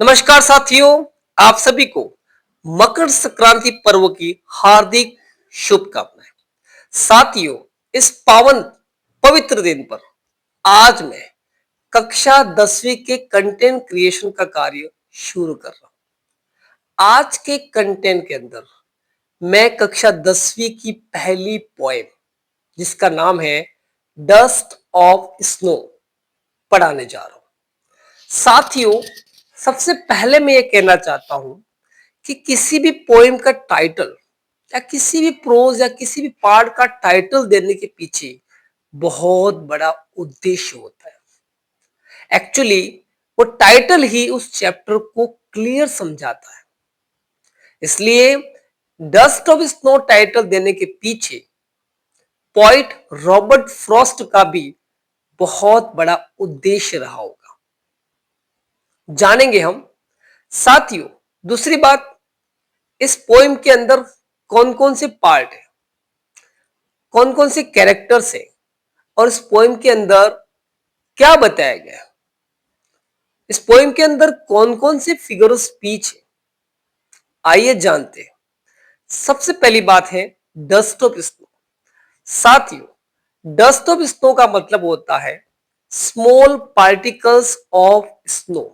नमस्कार साथियों, आप सभी को मकर संक्रांति पर्व की हार्दिक शुभकामनाएं। साथियों, इस पावन पवित्र दिन पर आज मैं कक्षा 10वीं के कंटेंट क्रिएशन का कार्य शुरू कर रहा हूं। आज के कंटेंट के अंदर मैं कक्षा 10वीं की पहली पोएम जिसका नाम है डस्ट ऑफ स्नो पढ़ाने जा रहा हूं। साथियों, सबसे पहले मैं ये कहना चाहता हूं कि किसी भी पोएम का टाइटल या किसी भी प्रोज या किसी भी पार्ट का टाइटल देने के पीछे बहुत बड़ा उद्देश्य होता है। एक्चुअली वो टाइटल ही उस चैप्टर को क्लियर समझाता है। इसलिए डस्ट ऑफ स्नो टाइटल देने के पीछे पोइट रॉबर्ट फ्रॉस्ट का भी बहुत बड़ा उद्देश्य रहा होगा, जानेंगे हम। साथियों, दूसरी बात, इस पोएम के अंदर कौन कौन से पार्ट है, कौन कौन से कैरेक्टर्स हैं और इस पोएम के अंदर क्या बताया गया है, इस पोएम के अंदर कौन कौन से फिगर ऑफ स्पीच है, आइए जानते हैं। सबसे पहली बात है डस्ट ऑफ स्नो। साथियों, डस्ट ऑफ स्नो का मतलब होता है स्मॉल पार्टिकल्स ऑफ स्नो,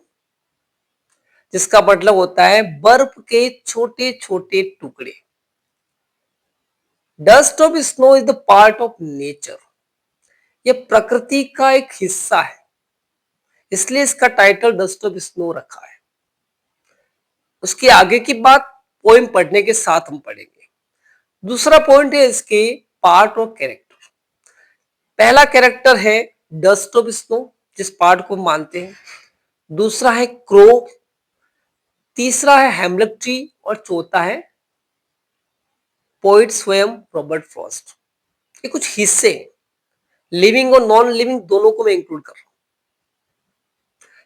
जिसका मतलब होता है बर्फ के छोटे छोटे टुकड़े। Dust of snow is the part of nature, ये प्रकृति का एक हिस्सा है, इसलिए इसका टाइटल डस्ट ऑफ स्नो रखा है। उसके आगे की बात पोएम पढ़ने के साथ हम पढ़ेंगे। दूसरा पॉइंट है इसके पार्ट ऑफ कैरेक्टर। पहला कैरेक्टर है डस्ट ऑफ स्नो, जिस पार्ट को मानते हैं। दूसरा है क्रो, तीसरा है हेमलेट ट्री और चौथा है पोइट स्वयं रॉबर्ट फ्रॉस्ट। ये कुछ हिस्से हैं, लिविंग और नॉन लिविंग दोनों को मैं इंक्लूड कर रहा हूं।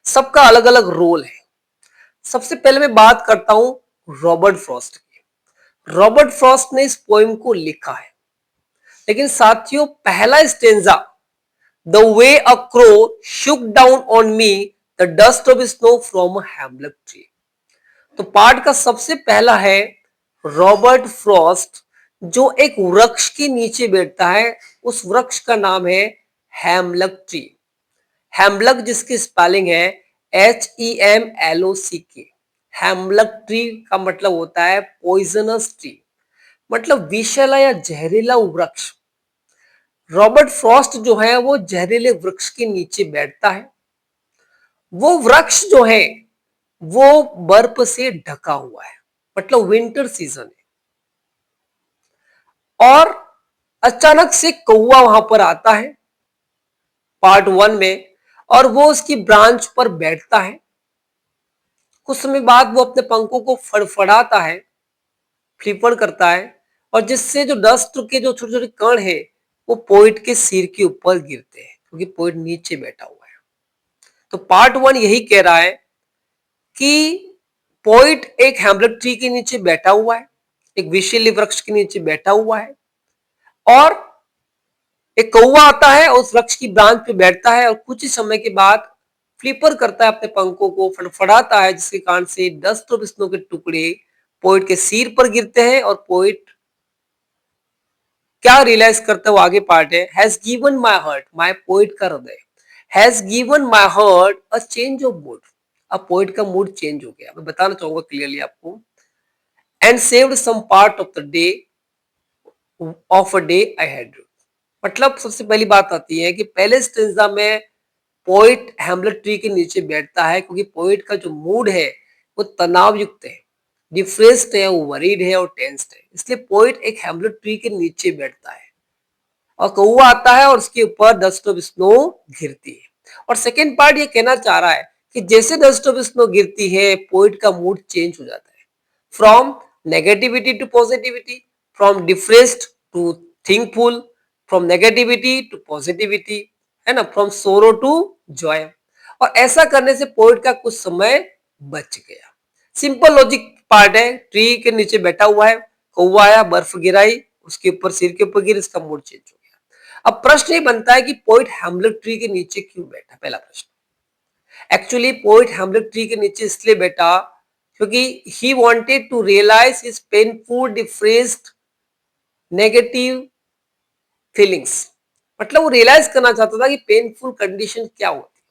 सबका अलग अलग रोल है। सबसे पहले मैं बात करता हूं रॉबर्ट फ्रॉस्ट की। रॉबर्ट फ्रॉस्ट ने इस पोएम को लिखा है, लेकिन साथियों पहला stanza the way a crow Shuk down on me the dust of snow from Hamlet tree, तो पार्ट का सबसे पहला है रॉबर्ट फ्रॉस्ट जो एक वृक्ष के नीचे बैठता है। उस वृक्ष का नाम है हैमलक ट्री। हैमलक जिसकी स्पेलिंग है HEMLOCK। हैमलक ट्री का मतलब होता है पॉइजनस ट्री, मतलब विषैला या जहरीला वृक्ष। रॉबर्ट फ्रॉस्ट जो है वो जहरीले वृक्ष के नीचे बैठता है। वो वृक्ष जो है वो बर्फ से ढका हुआ है, मतलब विंटर सीजन है। और अचानक से कौवा वहां पर आता है पार्ट 1 में, और वो उसकी ब्रांच पर बैठता है। कुछ समय बाद वो अपने पंखों को फड़फड़ाता है, फ्लिपर करता है, और जिससे जो डस्ट के जो छोटे छोटे कण है वो पोइट के सिर के ऊपर गिरते हैं, क्योंकि पोइट नीचे बैठा हुआ है। तो पार्ट 1 यही कह रहा है कि पोइट एक हैमलेट ट्री के नीचे बैठा हुआ है, एक विषैले वृक्ष के नीचे बैठा हुआ है, और एक कौवा आता है उस वृक्ष की ब्रांच पे बैठता है, और कुछ ही समय के बाद फ्लिपर करता है अपने पंखों को, फड़फड़ाता है, जिसके कारण से डस्ट ऑफ स्नो के टुकड़े पोइट के सिर पर गिरते हैं। और पोइट क्या रियलाइज करता है, वो आगे पार्ट है, has given my heart, my poet का हृदय, has given my heart a change of mood. अब पोइट का मूड चेंज हो गया, मैं बताना चाहूंगा क्लियरली आपको। And saved some part of the day of a day I had, मतलब सबसे पहली बात आती है कि पहले स्टेंजा में पोइट हैमलेट ट्री के नीचे बैठता है, क्योंकि पोइट का जो मूड है वो तनाव युक्त है, डिप्रेस्ड है, वो वरीड है और टेंस्ड है, इसलिए पोइट एक हैमलेट ट्री के नीचे बैठता है। और कौवा आता है और उसके ऊपर डस्ट ऑफ स्नो गिरती है। और सेकेंड पार्ट ये कहना चाह रहा है कि जैसे डस्ट ऑफ स्नो गिरती है पोइट का मूड चेंज हो जाता है, from negativity to positivity, from depressed to thinkful, from negativity to positivity, है ना, फ्रॉम सोरो टू जॉय। और ऐसा करने से पोइट का कुछ समय बच गया। सिंपल लॉजिक पार्ट है, ट्री के नीचे बैठा हुआ है, कौवा आया, बर्फ गिराई, उसके ऊपर, सिर के ऊपर गिर, इसका मूड चेंज हो गया। अब प्रश्न ये बनता है कि पोइट हैमलेट ट्री के नीचे क्यों बैठा, पहला प्रश्न। एक्चुअली पोइट हेमलेट ट्री के नीचे इसलिए बैठा क्योंकि he wanted to realize his painful depressed negative feelings. मतलब वो रियलाइज करना चाहता था कि पेनफुल कंडीशन क्या होती है।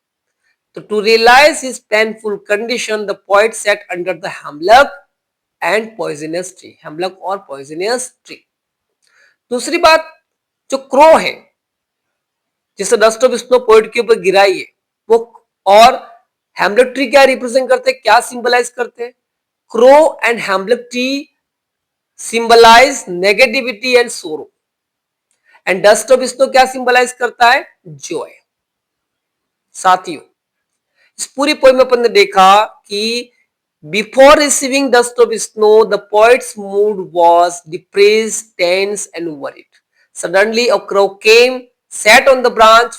तो to realize his painful condition the poet sat under the hemlock and poisonous tree, hemlock और पॉइजनस ट्री। दूसरी बात, जो क्रो है जिसे डस्ट ऑफ स्नो पोइट के ऊपर गिराई है वो, और हेमलेट ट्री क्या रिप्रेजेंट करते हैं, क्या सिंबलाइज करते हैं? Crow and hemlock tree symbolize negativity and sorrow, and dust of snow क्या सिंबलाइज करता है? जॉय। साथियों, इस पूरी पोएम में अपन ने देखा कि before receiving dust of snow the poet's mood was depressed, tense and worried. Suddenly a crow came, sat on the branch,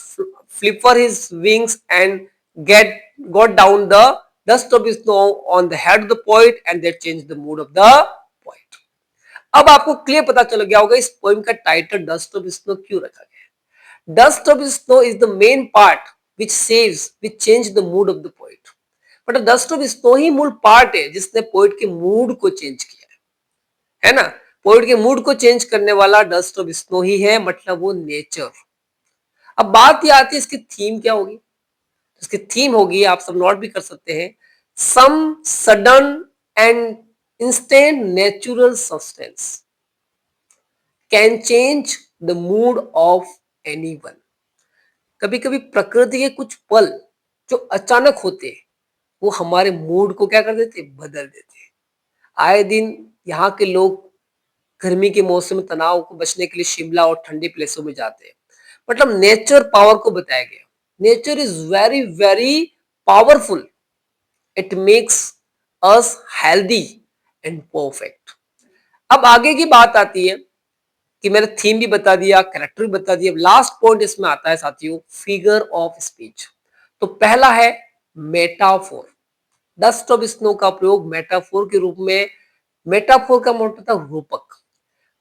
flipper his wings and get got down the dust of snow on the head of the poet and that changed the mood of the poet। अब आपको clear पता चल गया होगा इस poem का title dust of snow क्यों रखा गया। Dust of snow is the main part which saves which change the mood of the poet. But dust of snow ही मूल पार्ट है जिसने पोएट के मूड को चेंज किया है ना। पोएट के मूड को चेंज करने वाला डस्ट ऑफ स्नो ही है, मतलब वो नेचर। अब बात ये आती है इसकी थीम क्या होगी। इसकी थीम होगी, आप सब नोट भी कर सकते हैं, some sudden and instant natural substance can change the mood of anyone. कभी कभी प्रकृति के कुछ पल जो अचानक होते हैं वो हमारे मूड को क्या कर देते, बदल देते हैं। आए दिन यहाँ के लोग गर्मी के मौसम में तनाव को बचने के लिए शिमला और ठंडी प्लेसों में जाते हैं। मतलब नेचर पावर को बताया गया। Nature is very very powerful, it makes us healthy and perfect. अब आगे की बात आती है कि मैंने थीम भी बता दिया, कैरेक्टर भी बता दिया। लास्ट पॉइंट इसमें आता है साथियों, फिगर ऑफ स्पीच। तो पहला है मेटाफोर। डस्ट ऑफ स्नो का प्रयोग मेटाफोर के रूप में। मेटाफोर का मतलब था रूपक।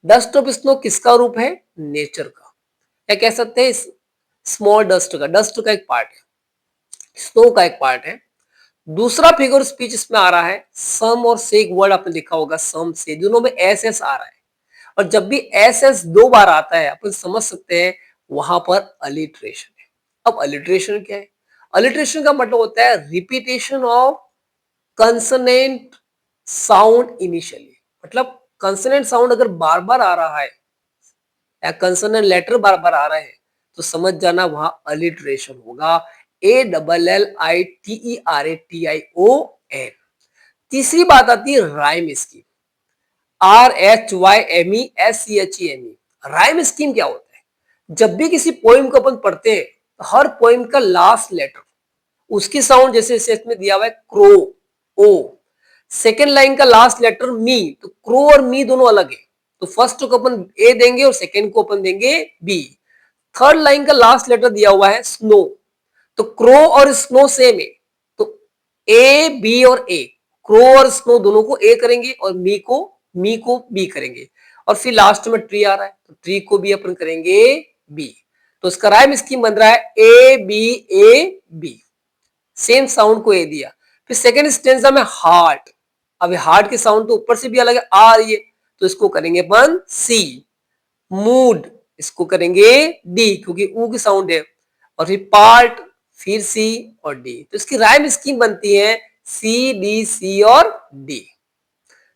डस्ट ऑफ स्नो किसका रूप है? नेचर का। क्या कह सकते हैं? स्मॉल डस्ट का, डस्ट का एक पार्ट है, स्नो का एक पार्ट है। दूसरा फिगर स्पीच इसमें आ रहा है सम और से, एक वर्ड आपने लिखा होगा सम से, दोनों में एस एस आ रहा है। और जब भी एस एस दो बार आता है अपन समझ सकते हैं वहां पर अलिट्रेशन है। अब अलिट्रेशन क्या है? अलिट्रेशन का मतलब होता है repetition of consonant sound initially. मतलब कंसोनेंट साउंड अगर बार बार आ रहा है या कंसोनेंट लेटर बार बार आ रहे हैं तो समझ जाना वहां अलिट्रेशन होगा। ALLITERATION। तीसरी बात आती है rhyme scheme. RHYMESCHEME। Rhyme scheme क्या होता है? जब भी किसी पोइम को अपन पढ़ते हैं तो हर पोइम का लास्ट लेटर उसकी साउंड, जैसे इसमें दिया हुआ है क्रो, ओ। सेकेंड लाइन का लास्ट लेटर मी, तो क्रो और मी दोनों अलग है, तो फर्स्ट को अपन ए देंगे और सेकेंड को अपन देंगे बी। थर्ड लाइन का लास्ट लेटर दिया हुआ है स्नो, तो क्रो और स्नो सेम है, तो ए बी और ए, क्रो और स्नो दोनों को ए करेंगे और मी को बी करेंगे। और फिर लास्ट में ट्री आ रहा है तो ट्री को भी अपन करेंगे बी। तो इसका राइम स्कीम बन रहा है ए बी। सेम साउंड को ए दिया। फिर सेकेंड स्टेंजा में हार्ट। अब हार्ट की साउंड तो ऊपर से भी अलग है, आ रही है, तो इसको करेंगे अपन सी। मूड इसको करेंगे डी क्योंकि ऊ की साउंड है। और फिर पार्ट, फिर सी और डी। तो इसकी राइम स्कीम बनती है सी डी सी और डी।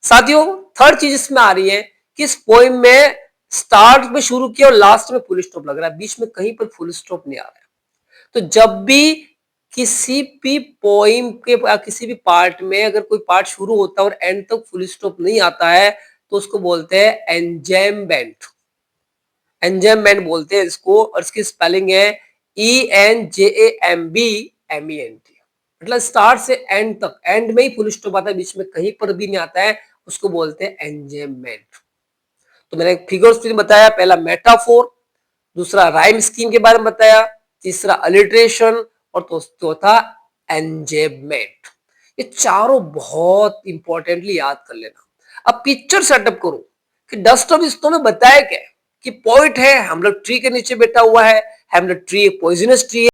साथियों, थर्ड चीज इसमें आ रही है कि इस पोइम में स्टार्ट में शुरू किया और लास्ट में फुल स्टॉप लग रहा है, बीच में कहीं पर फुल स्टॉप नहीं आ रहा है। तो जब भी किसी भी पोइम के किसी भी पार्ट में अगर कोई पार्ट शुरू होता है और एंड तक फुल स्टॉप नहीं आता है तो उसको बोलते हैं एंजेममेंट। एंजेममेंट बोलते हैं इसको, और इसकी स्पेलिंग है ENJAMBMENT। मतलब स्टार्ट से एंड तक, एंड में ही फुल स्टॉप आता है, बीच में कहीं पर भी नहीं आता है, उसको बोलते हैं एंजेममेंट। तो मैंने फिगर्स बताया, पहला मेटाफोर, दूसरा राइम स्कीम के बारे में बताया, तीसरा अलिट्रेशन और तो चौथा एंजेबमेंट। ये चारों बहुत इंपॉर्टेंटली याद कर लेना। अब पिक्चर सेटअप करो कि डस्ट ऑफ स्नो में बताया क्या है कि पोइट है, हेमलेट ट्री के नीचे बैठा हुआ है। हेमलेट ट्री एक पॉइजनस ट्री है।